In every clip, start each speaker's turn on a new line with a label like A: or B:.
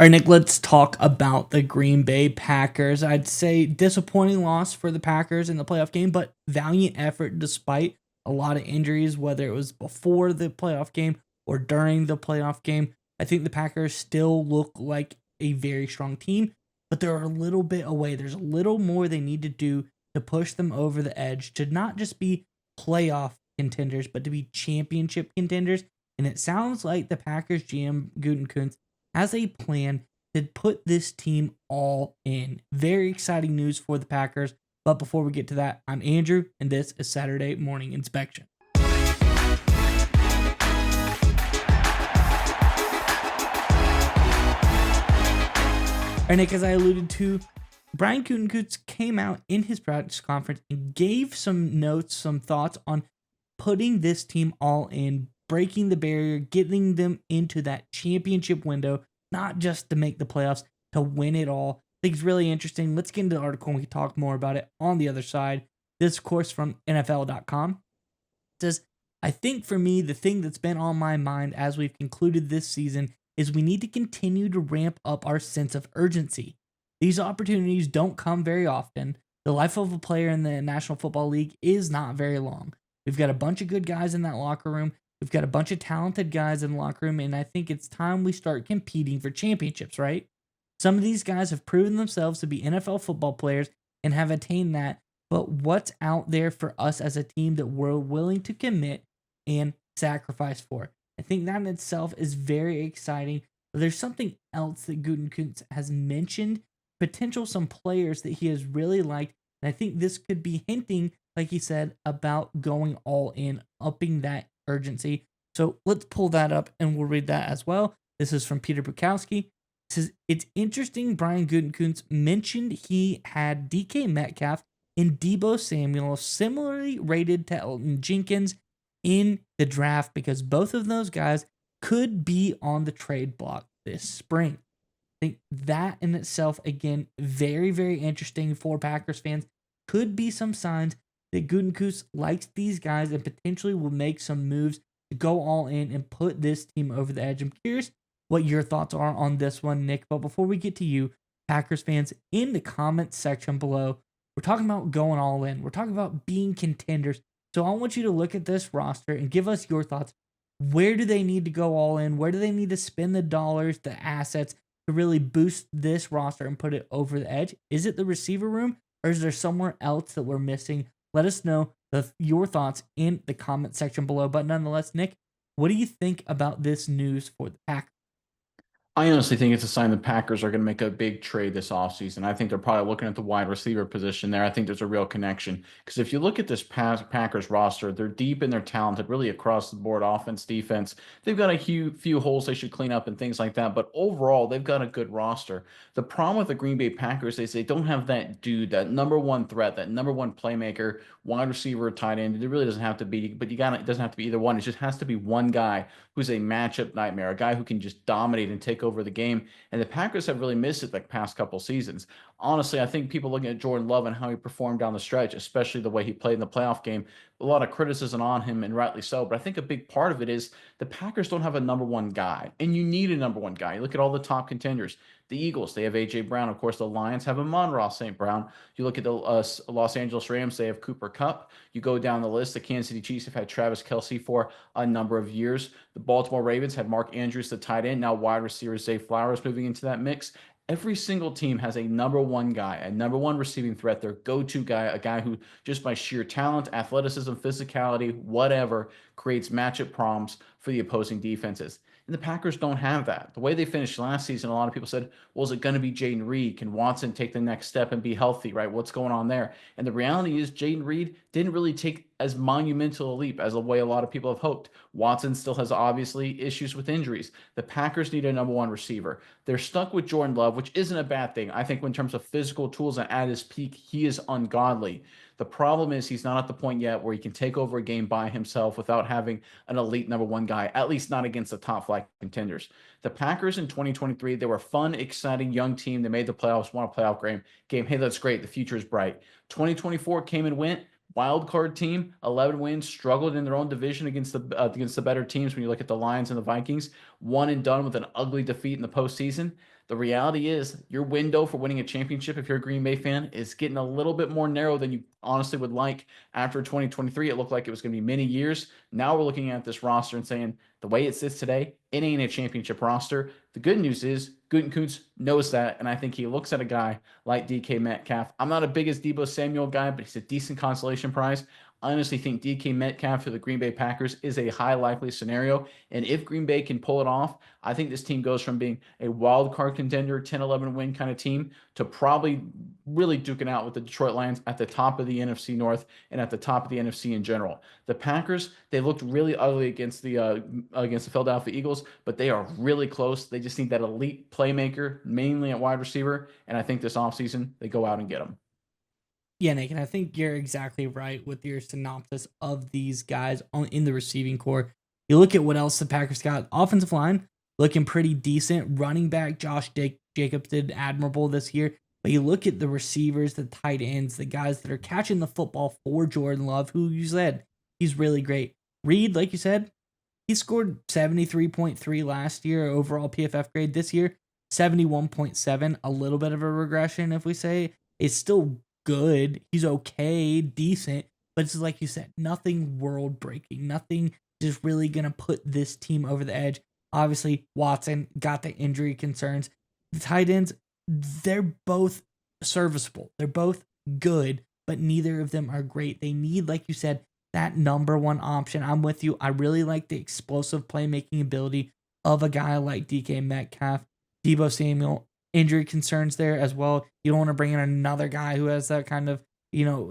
A: All right, Nick, let's talk about the Green Bay Packers. I'd say disappointing loss for the Packers in the playoff game, but valiant effort despite a lot of injuries, whether it was before the playoff game or during the playoff game. I think the Packers still look like a very strong team, but they're a little bit away. There's a little more they need to do to push them over the edge to not just be playoff contenders, but to be championship contenders. And it sounds like the Packers GM Gutenkunst has a plan to put this team all in. Very exciting news for the Packers. But before we get to that, I'm Andrew, and this is Saturday Morning Inspection. And Nick, as I alluded to, Brian Gutenkunst came out in his practice conference and gave some notes, some thoughts on putting this team all in, breaking the barrier, getting them into that championship window, not just to make the playoffs, to win it all. I think it's really interesting. Let's get into the article and we can talk more about it on the other side. This, of course, from NFL.com. It says, I think for me, the thing that's been on my mind as we've concluded this season is we need to continue to ramp up our sense of urgency. These opportunities don't come very often. The life of a player in the National Football League is not very long. We've got a bunch of good guys in that locker room. We've got a bunch of talented guys in the locker room, and I think it's time we start competing for championships, right? Some of these guys have proven themselves to be NFL football players and have attained that, but what's out there for us as a team that we're willing to commit and sacrifice for? I think that in itself is very exciting. But there's something else that Gutenkunst has mentioned, some players that he has really liked, and I think this could be hinting, like he said, about going all in, upping that urgency. So let's pull that up and we'll read that as well. This is from Peter Bukowski. It says, it's interesting Brian Gutenkunst mentioned he had DK Metcalf and Deebo Samuel similarly rated to Elgton Jenkins in the draft because both of those guys could be on the trade block this spring. I think that in itself, again, very, very interesting for Packers fans. Could be some signs that Gutenkunst likes these guys and potentially will make some moves to go all in and put this team over the edge. I'm curious what your thoughts are on this one, Nick. But before we get to you, Packers fans, in the comments section below, we're talking about going all in. We're talking about being contenders. So I want you to look at this roster and give us your thoughts. Where do they need to go all in? Where do they need to spend the dollars, the assets to really boost this roster and put it over the edge? Is it the receiver room or is there somewhere else that we're missing? Let us know your thoughts in the comment section below. But nonetheless, Nick, what do you think about this news for the Packers?
B: I honestly think it's a sign the Packers are going to make a big trade this offseason. I think they're probably looking at the wide receiver position there. I think there's a real connection because if you look at this Packers roster, they're deep and they're talented, really across the board, offense, defense. They've got a few holes they should clean up and things like that. But overall, they've got a good roster. The problem with the Green Bay Packers is they don't have that dude, that number one threat, that number one playmaker, wide receiver, tight end. It really doesn't have to be, but it doesn't have to be either one. It just has to be one guy who's a matchup nightmare, a guy who can just dominate and take over the game. And the Packers have really missed it the past couple seasons. Honestly, I think people looking at Jordan Love and how he performed down the stretch, especially the way he played in the playoff game, a lot of criticism on him, and rightly so. But I think a big part of it is the Packers don't have a number one guy, and you need a number one guy. You look at all the top contenders. The Eagles, they have A.J. Brown. Of course, the Lions have Amon-Ra St. Brown. You look at the Los Angeles Rams, they have Cooper Kupp. You go down the list, the Kansas City Chiefs have had Travis Kelce for a number of years. The Baltimore Ravens had Mark Andrews, the tight end. Now wide receiver Zay Flowers moving into that mix. Every single team has a number one guy, a number one receiving threat, their go-to guy, a guy who just by sheer talent, athleticism, physicality, whatever, creates matchup problems for the opposing defenses. And the Packers don't have that. The way they finished last season, a lot of people said, well, is it going to be Jaden Reed? Can Watson take the next step and be healthy, right? What's going on there? And the reality is Jaden Reed didn't really take as monumental a leap as the way a lot of people have hoped. Watson still has obviously issues with injuries. The Packers need a number one receiver. They're stuck with Jordan Love, which isn't a bad thing. I think in terms of physical tools and at his peak, he is ungodly. The problem is he's not at the point yet where he can take over a game by himself without having an elite number one guy, at least not against the top flight contenders. The Packers in 2023, they were a fun, exciting young team. They made the playoffs, won a playoff game. Hey, that's great. The future is bright. 2024 came and went. Wild card team, 11 wins, struggled in their own division against the better teams when you look at the Lions and the Vikings. one and done with an ugly defeat in the postseason. The reality is your window for winning a championship, if you're a Green Bay fan, is getting a little bit more narrow than you honestly would like. After 2023, it looked like it was going to be many years. Now we're looking at this roster and saying the way it sits today, it ain't a championship roster. The good news is Gutenkunst knows that, and I think he looks at a guy like DK Metcalf. I'm not a biggest Debo Samuel guy, but he's a decent consolation prize. I honestly think DK Metcalf for the Green Bay Packers is a high likely scenario. And if Green Bay can pull it off, I think this team goes from being a wild card contender, 10-11 win kind of team, to probably really duking out with the Detroit Lions at the top of the NFC North and at the top of the NFC in general. The Packers, they looked really ugly against the Philadelphia Eagles, but they are really close. They just need that elite playmaker, mainly at wide receiver. And I think this offseason, they go out and get them.
A: Yeah, Nick, and I think you're exactly right with your synopsis of these guys in the receiving core. You look at what else the Packers got. Offensive line looking pretty decent. Running back Josh Jacobs did admirable this year. But you look at the receivers, the tight ends, the guys that are catching the football for Jordan Love, who you said he's really great. Reed, like you said, he scored 73.3 last year overall PFF grade. This year, 71.7, a little bit of a regression if we say. It's still good. He's okay, decent, but it's like you said, nothing world breaking, nothing just really going to put this team over the edge. Obviously, Watson got the injury concerns. The tight ends, they're both serviceable. They're both good, but neither of them are great. They need, like you said, that number one option. I'm with you. I really like the explosive playmaking ability of a guy like DK Metcalf. Debo Samuel, injury concerns there as well. You don't want to bring in another guy who has that kind of,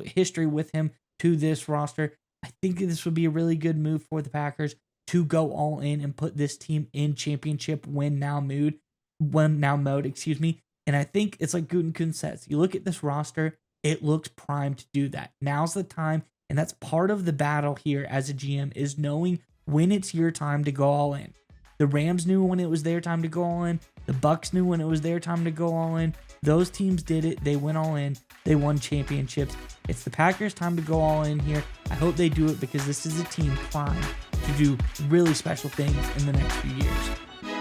A: history with him to this roster. I think this would be a really good move for the Packers to go all in and put this team in championship win now mode, And I think it's like Gutenkunst says, you look at this roster, it looks primed to do that. Now's the time, and that's part of the battle here as a GM is knowing when it's your time to go all in. The Rams knew when it was their time to go all in. The Bucks knew when it was their time to go all in. Those teams did it. They went all in. They won championships. It's the Packers' time to go all in here. I hope they do it because this is a team primed to do really special things in the next few years.